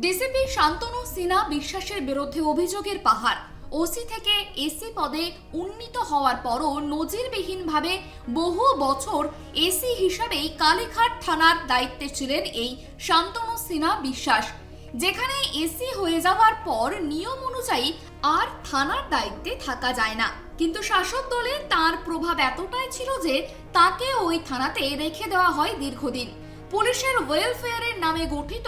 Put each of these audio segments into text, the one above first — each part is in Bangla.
ডিসিপি শান্তনু সিনহা বিশ্বাসের বিরুদ্ধে অভিযোগের পাহাড়। ওসি থেকে এসি পদে উন্নীত হওয়ার পরও নজিরবিহীনভাবে বহু বছর এসি হিসাবেই কালীঘাট থানার দায়িত্বে ছিলেন এই শান্তনু সিনহা বিশ্বাস। যেখানে এসি হয়ে যাওয়ার পর নিয়ম অনুযায়ী আর থানার দায়িত্বে থাকা যায় না, কিন্তু শাসক দলে তার প্রভাব এতটাই ছিল যে তাকে ওই থানাতে রেখে দেওয়া হয় দীর্ঘদিন। পুলিশের ওয়েলফেয়ারের নামে গঠিত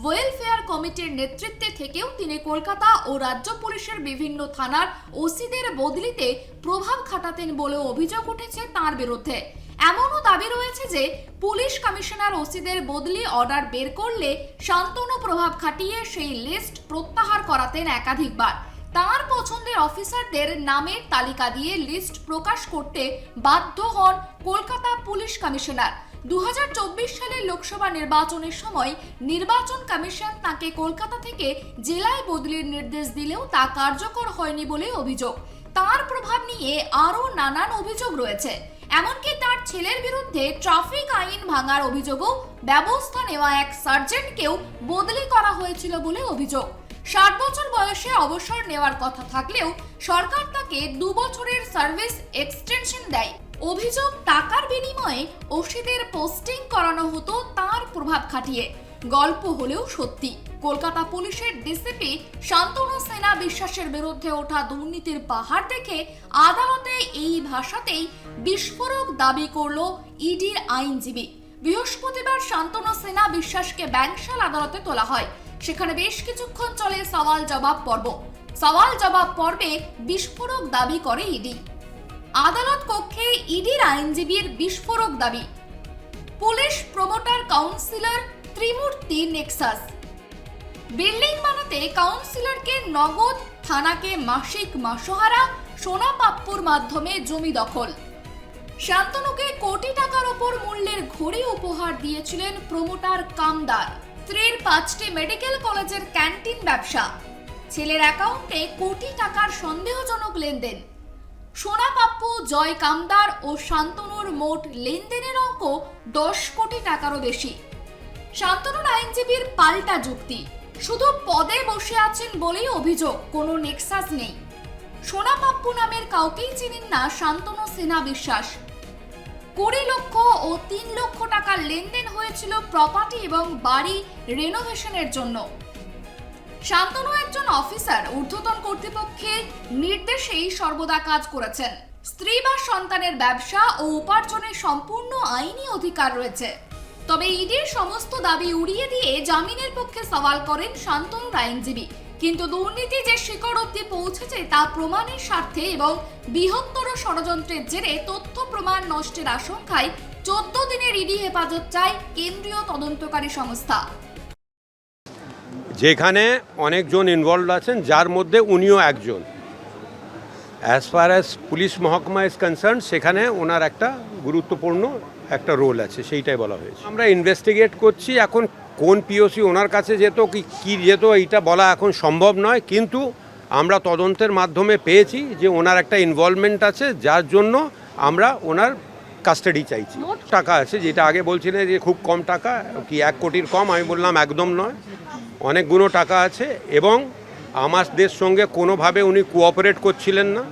ওয়েলফেয়ার কমিটির নেতৃত্বে থেকেও তিনি কলকাতা ও রাজ্য পুলিশের বিভিন্ন থানার ওসিদের বদলিতে প্রভাব খাটাতেন বলে অভিযোগ উঠেছে তার বিরুদ্ধে। এমনও দাবি রয়েছে যে পুলিশ কমিশনার ওসিদের বদলি অর্ডার বের করলে শান্তনু প্রভাব খাটিয়ে সেই লিস্ট প্রত্যাহার করাতেন একাধিকবার। তার পছন্দের অফিসারদের নামের তালিকা দিয়ে লিস্ট প্রকাশ করতে বাধ্য হন কলকাতা পুলিশ কমিশনার। 2024 সালের লোকসভা নির্বাচনের সময় নির্বাচন কমিশন তাকে কলকাতা থেকে জেলায় বদলির নির্দেশ দিলেও তা কার্যকর হয়নি বলে অভিযোগ। তার প্রভাব নিয়ে আরও নানান অভিযোগ রয়েছে। এমনকি তার ছেলের বিরুদ্ধে ট্রাফিক আইন ভাঙার অভিযোগও ব্যবস্থা নেওয়া এক সার্জেন্টকেও বদলি করা হয়েছিল বলে অভিযোগ। 60 বছর বয়সে অবসর নেওয়ার কথা থাকলেও সরকার তাকে 2 বছরের সার্ভিস এক্সটেনশন দেয়। অভিযোগ, টাকার বিনিময়ে ওসিদের পোস্টিং করানো হতো তার প্রভাব খাটিয়ে। গল্প হলেও সত্যি। কলকাতা পুলিশের ডিসিপি শান্তনু সিনহা বিশ্বাসের বিরুদ্ধে ওঠা দুর্নীতির পাহাড় দেখে আদালতে এই ভাষাতেই বিস্ফোরক দাবি করল ইডির আইনজীবী। বৃহস্পতিবার শান্তনু সিনহা বিশ্বাসকে ব্যাংশাল আদালতে তোলা হয়। সেখানে বেশ কিছুক্ষণ চলে সওয়াল জবাব পর্ব। সওয়াল জবাব পর্বে বিস্ফোরক দাবি করে ইডি। আদালত কক্ষে ইডির আইনজীবীর বিস্ফোরক দাবি। পুলিশ প্রমোটার কাউন্সিলর ত্রিমূর্তি নেক্সাস। বিল্ডিং বানাতে কাউন্সিলরকে নগদ, থানাকে মাসিক মাসোহারা, সোনা পাপ্পুর মাধ্যমে জমি দখল। শান্তনুকে কোটি টাকার ওপর মূল্যের ঘড়ি উপহার দিয়েছিলেন প্রমোটার কামদার। স্ত্রীর 5টি মেডিকেল কলেজের ক্যান্টিন ব্যবসা। ছেলের অ্যাকাউন্টে কোটি টাকার সন্দেহজনক লেনদেন। সোনা পাপ্পু, জয় কামদার ও শান্তনুর মোট লেনদেনের অঙ্ক 10 কোটি টাকারও বেশি। শান্তনুর আইনজীবীর পাল্টা যুক্তি, শুধু পদে বসে আছেন বলেই অভিযোগ, কোনো নেক্সাস নেই। সোনা পাপ্পু নামের কাউকেই চিনেন না শান্তনু সিনহা বিশ্বাস। 20 লক্ষ ও 3 লক্ষ টাকার লেনদেন হয়েছিল প্রপার্টি এবং বাড়ি রেনোভেশনের জন্য। শান্তনু একজন অফিসার, ঊর্ধ্বতন কর্তৃপক্ষের নির্দেশেই সর্বদা কাজ করেছেন। স্ত্রী বা সন্তানের ব্যবসা ও উপার্জনের সম্পূর্ণ আইনি অধিকার রয়েছে। তবে ইডির সমস্ত দাবি উড়িয়ে দিয়ে জামিনের পক্ষে সওয়াল করেন শান্তনুর আইনজীবী। কিন্তু দুর্নীতি যে শিকড় অবধি পৌঁছেছে তা প্রমাণের স্বার্থে এবং বৃহত্তর ষড়যন্ত্রের জেরে তথ্য প্রমাণ নষ্টের আশঙ্কায় 14 দিনের ইডি হেফাজত চায় কেন্দ্রীয় তদন্তকারী সংস্থা। যেখানে অনেকজন ইনভলভ আছেন, যার মধ্যে উনিও একজন। অ্যাজ ফার অ্যাজ পুলিশ মহকুমা ইজ কনসার্ন, সেখানে ওনার একটা গুরুত্বপূর্ণ একটা রোল আছে, সেইটাই বলা হয়েছে। আমরা ইনভেস্টিগেট করছি। এখন কোন পিওসি ওনার কাছে যেত কি যেত এইটা বলা এখন সম্ভব নয়, কিন্তু আমরা তদন্তের মাধ্যমে পেয়েছি যে ওনার একটা ইনভলভমেন্ট আছে, যার জন্য আমরা ওনার কাস্টাডি চাইছি। টাকা আছে, যেটা আগে বলছিলেন যে খুব কম টাকা, কি 1 কোটির কম, আমি বললাম একদম নয়, অনেকগুলো টাকা আছে। এবং আমাদের সঙ্গে কোনোভাবে উনি কোঅপারেট করছিলেন না।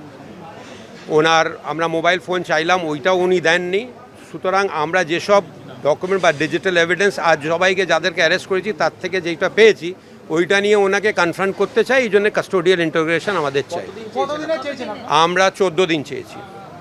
আমরা মোবাইল ফোন চাইলাম, ওইটাও উনি দেননি। সুতরাং আমরা যেসব ডকুমেন্ট বা ডিজিটাল এভিডেন্স আজ সবাইকে যাদেরকে অ্যারেস্ট করেছি তার থেকে যেটা পেয়েছি ওইটা নিয়ে ওনাকে কনফ্রন্ট করতে চাই। এই জন্য কাস্টোডিয়াল ইন্টারোগেশন আমাদের চাই। আমরা 14 দিন চেয়েছি।